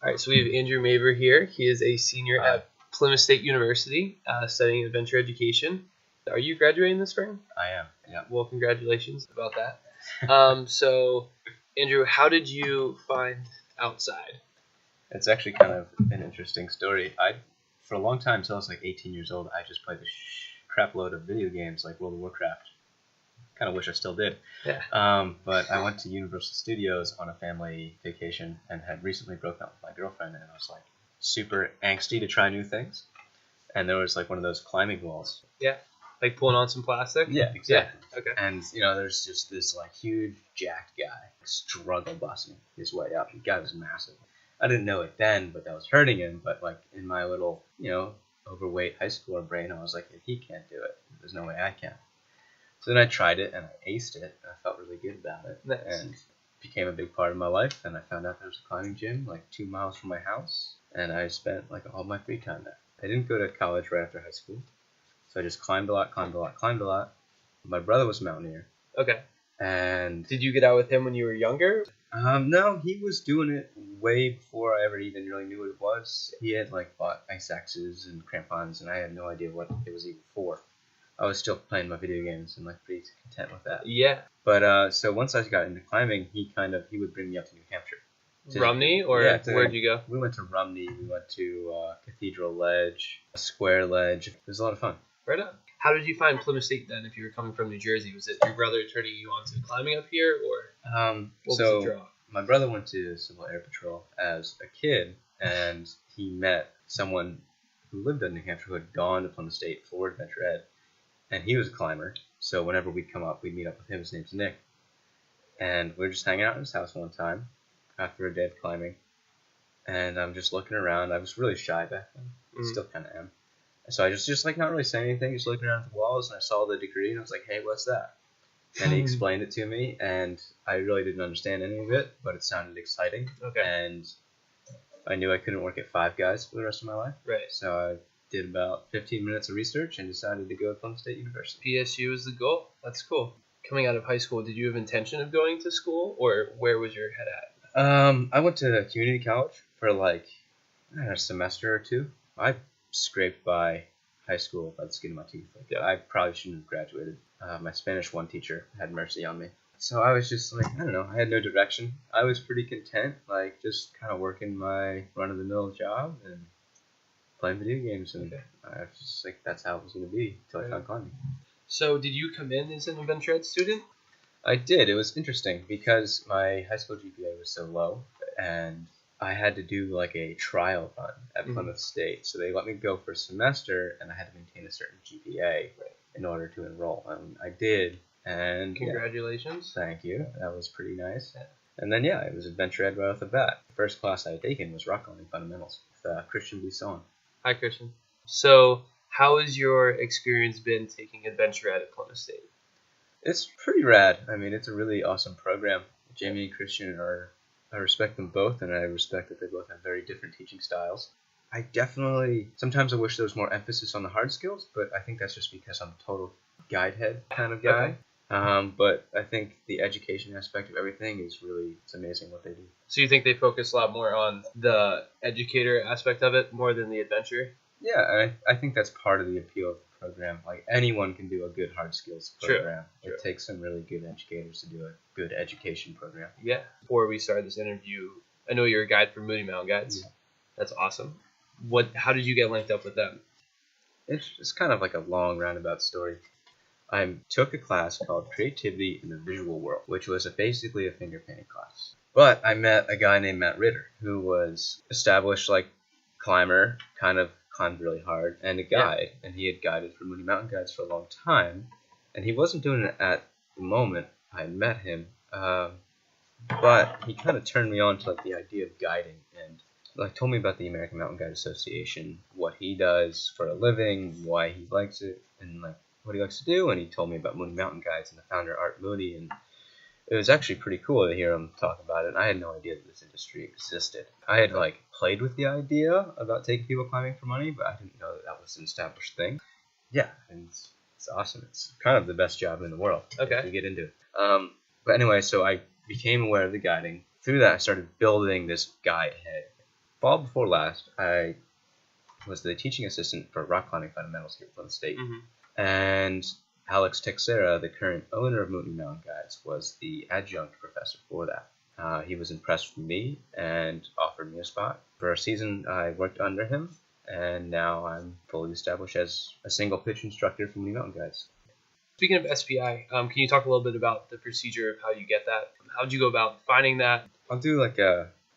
All right, so we have Andrew Maver here. He is a senior at Plymouth State University studying adventure education. Are you graduating this spring? I am, yeah. Well, congratulations about that. So, Andrew, how did you find outside? It's actually kind of an interesting story. For a long time, until I was like 18 years old, I just played a crap load of video games like World of Warcraft. Kind of wish I still did. Yeah. But I went to Universal Studios on a family vacation and had recently broken up with my girlfriend, and I was like super angsty to try new things. And there was like one of those climbing walls. Yeah. Like pulling on some plastic? Yeah, exactly. Yeah. Okay. And there's just this like huge jacked guy struggle busting his way up. The guy was massive. I didn't know it then, but that was hurting him. But like in my little, overweight high schooler brain, I was like, if he can't do it, there's no way I can. So then I tried it and I aced it. And I felt really good about it. Nice. And it became a big part of my life. And I found out there was a climbing gym like 2 miles from my house. And I spent like all my free time there. I didn't go to college right after high school. So I just climbed a lot. My brother was a mountaineer. Okay. And did you get out with him when you were younger? No, he was doing it way before I ever even really knew what it was. He had like bought ice axes and crampons, and I had no idea what it was even for. I was still playing my video games and like pretty content with that. Yeah. But so once I got into climbing, he would bring me up to New Hampshire. Rumney, or where'd you go? We went to Rumney. We went to Cathedral Ledge, Square Ledge. It was a lot of fun. Right on. How did you find Plymouth State then? If you were coming from New Jersey, was it your brother turning you on to climbing up here, or what was the draw? My brother went to Civil Air Patrol as a kid, and he met someone who lived in New Hampshire who had gone to Plymouth State for adventure ed, and he was a climber. So whenever we'd come up, we'd meet up with him. His name's Nick, and we were just hanging out in his house one time after a day of climbing, and I'm just looking around. I was really shy back then. Still kind of am. So I just like not really saying anything, just looking around at the walls, and I saw the degree, and I was like, hey, what's that? And he explained it to me, and I really didn't understand any of it, but it sounded exciting. Okay. And I knew I couldn't work at Five Guys for the rest of my life. Right. So I did about 15 minutes of research and decided to go to Plymouth State University. PSU is the goal. That's cool. Coming out of high school, did you have intention of going to school, or where was your head at? I went to community college for like a semester or two. I scraped by high school by the skin of my teeth. I probably shouldn't have graduated. My Spanish 1 teacher had mercy on me. So I was just like, I don't know, I had no direction. I was pretty content, like just kind of working my run-of-the-mill job and playing video games. And I was just like, that's how it was going to be until I found climbing. So did you come in as an adventure ed student? I did. It was interesting because my high school GPA was so low, and I had to do like a trial run at Plymouth State. So they let me go for a semester, and I had to maintain a certain GPA in order to enroll. And I did. And congratulations. Thank you. That was pretty nice. Yeah. And then, it was adventure ed right off the bat. The first class I had taken was rock climbing fundamentals with Christian Buisson. Hi, Christian. So how has your experience been taking adventure ed at Plymouth State? It's pretty rad. I mean, it's a really awesome program. Jamie and Christian I respect them both, and I respect that they both have very different teaching styles. Sometimes I wish there was more emphasis on the hard skills, but I think that's just because I'm a total guide head kind of guy. But I think the education aspect of everything it's amazing what they do. So you think they focus a lot more on the educator aspect of it more than the adventure? Yeah, I think that's part of the appeal of the program. Like, anyone can do a good hard skills program. True. It takes some really good educators to do a good education program. Yeah. Before we started this interview, I know you're a guide for Mooney Mountain Guides. Yeah. That's awesome. How did you get linked up with them? It's kind of like a long roundabout story. I took a class called Creativity in the Visual World, which was basically a finger painting class. But I met a guy named Matt Ritter, who was established climber, kind of climbed really hard, and a guide. And he had guided for Mooney Mountain Guides for a long time. And he wasn't doing it at the moment I met him, but he kind of turned me on to the idea of guiding, and told me about the American Mountain Guide Association, what he does for a living, why he likes it, and what he likes to do. And he told me about Mooney Mountain Guides and the founder Art Mooney, and it was actually pretty cool to hear him talk about it. And I had no idea that this industry existed. I had played with the idea about taking people climbing for money, but I didn't know that was an established thing. Yeah, and it's awesome. It's kind of the best job in the world. Okay. If you get into it. But anyway, so I became aware of the guiding. Through that, I started building this guide head. Fall before last, I was the teaching assistant for rock climbing fundamentals here at Plymouth State. And Alex Texera, the current owner of Mooney Mountain Guides, was the adjunct professor for that. He was impressed with me and offered me a spot. For a season, I worked under him, and now I'm fully established as a single pitch instructor for Mooney Mountain Guides. Speaking of SPI, can you talk a little bit about the procedure of how you get that? How did you go about finding that? I'll do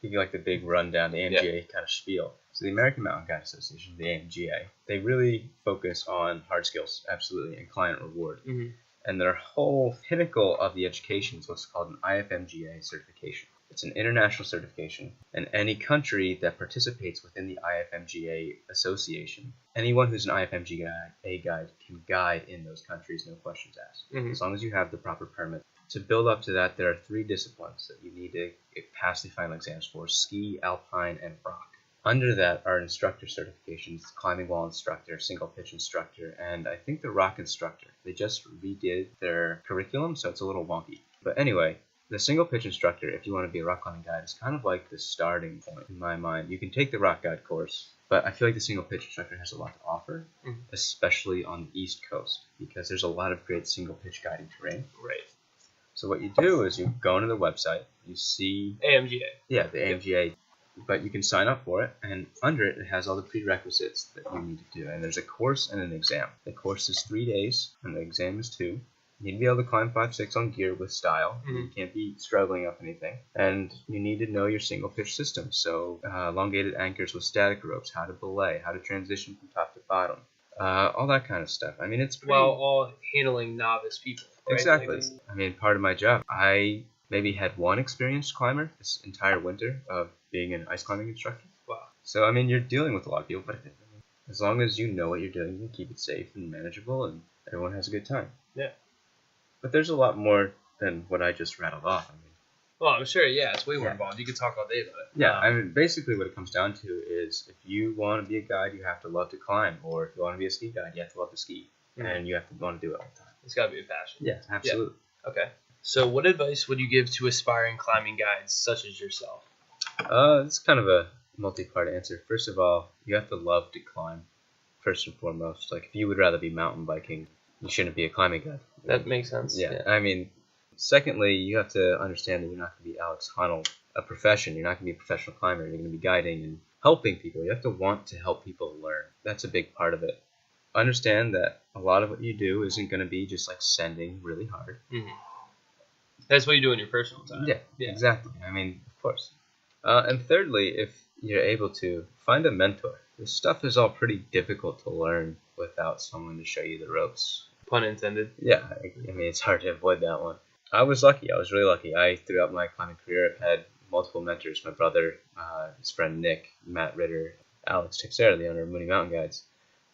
give you the big rundown, the AMGA kind of spiel. So the American Mountain Guide Association, the AMGA, they really focus on hard skills, absolutely, and client reward. And their whole pinnacle of the education is what's called an IFMGA certification. It's an international certification, and any country that participates within the IFMGA association, anyone who's an IFMGA guide can guide in those countries, no questions asked, as long as you have the proper permit. To build up to that, there are 3 disciplines that you need to pass the final exams for: ski, alpine, and rock. Under that are instructor certifications: climbing wall instructor, single pitch instructor, and I think the rock instructor. They just redid their curriculum, so it's a little wonky. But anyway, the single pitch instructor, if you want to be a rock climbing guide, is kind of like the starting point in my mind. You can take the rock guide course, but I feel like the single pitch instructor has a lot to offer, especially on the East Coast, because there's a lot of great single pitch guiding terrain. Right. So what you do is you go onto the website, you see AMGA. Yeah, the AMGA. But you can sign up for it, and under it, it has all the prerequisites that you need to do. And there's a course and an exam. The course is 3 days, and the exam is 2. You need to be able to climb 5/6 on gear with style. You can't be struggling up anything. And you need to know your single pitch system. So elongated anchors with static ropes, how to belay, how to transition from top to bottom, all that kind of stuff. I mean, it's pretty... Well, all handling novice people. Right? Exactly. I mean, part of my job, I maybe had one experienced climber this entire winter of being an ice climbing instructor. Wow. So, I mean, you're dealing with a lot of people, but as long as you know what you're doing, you can keep it safe and manageable, and everyone has a good time. Yeah. But there's a lot more than what I just rattled off. I mean, well, I'm sure, it's way more involved. You could talk all day about it. Yeah, I mean, basically what it comes down to is if you want to be a guide, you have to love to climb, or if you want to be a ski guide, you have to love to ski, and you have to want to do it all the time. It's got to be a passion. Yeah, absolutely. Yeah. Okay. So what advice would you give to aspiring climbing guides such as yourself? It's kind of a multi-part answer. First of all, you have to love to climb, first and foremost. Like, if you would rather be mountain biking, you shouldn't be a climbing guide. That makes sense. Yeah. I mean, secondly, you have to understand that you're not going to be Alex Honnold, a profession. You're not going to be a professional climber. You're going to be guiding and helping people. You have to want to help people learn. That's a big part of it. Understand that a lot of what you do isn't going to be just like sending really hard. That's what you do in your personal time. Yeah, exactly. I mean, of course. And thirdly, if you're able to, find a mentor. This stuff is all pretty difficult to learn without someone to show you the ropes. Pun intended. Yeah, I mean, it's hard to avoid that one. I was lucky. I was really lucky. I, throughout my climbing career, have had multiple mentors. My brother, his friend Nick, Matt Ritter, Alex Texera, the owner of Mooney Mountain Guides.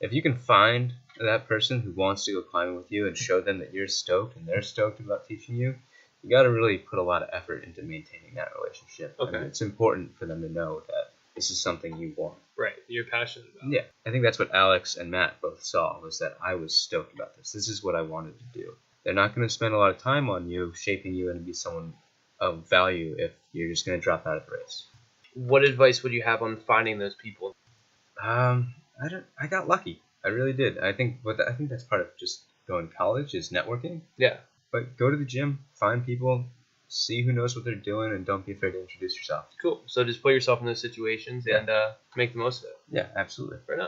If you can find that person who wants to go climbing with you and show them that you're stoked and they're stoked about teaching you, you got to really put a lot of effort into maintaining that relationship. Okay. I mean, it's important for them to know that this is something you want. Right, you're passionate about. Yeah, I think that's what Alex and Matt both saw, was that I was stoked about this. This is what I wanted to do. They're not going to spend a lot of time on you, shaping you and be someone of value if you're just going to drop out of the race. What advice would you have on finding those people? I got lucky. I really did. I think that's part of just going to college is networking. Yeah. But go to the gym, find people, see who knows what they're doing, and don't be afraid to introduce yourself. Cool. So just put yourself in those situations and make the most of it. Yeah, absolutely. Right on.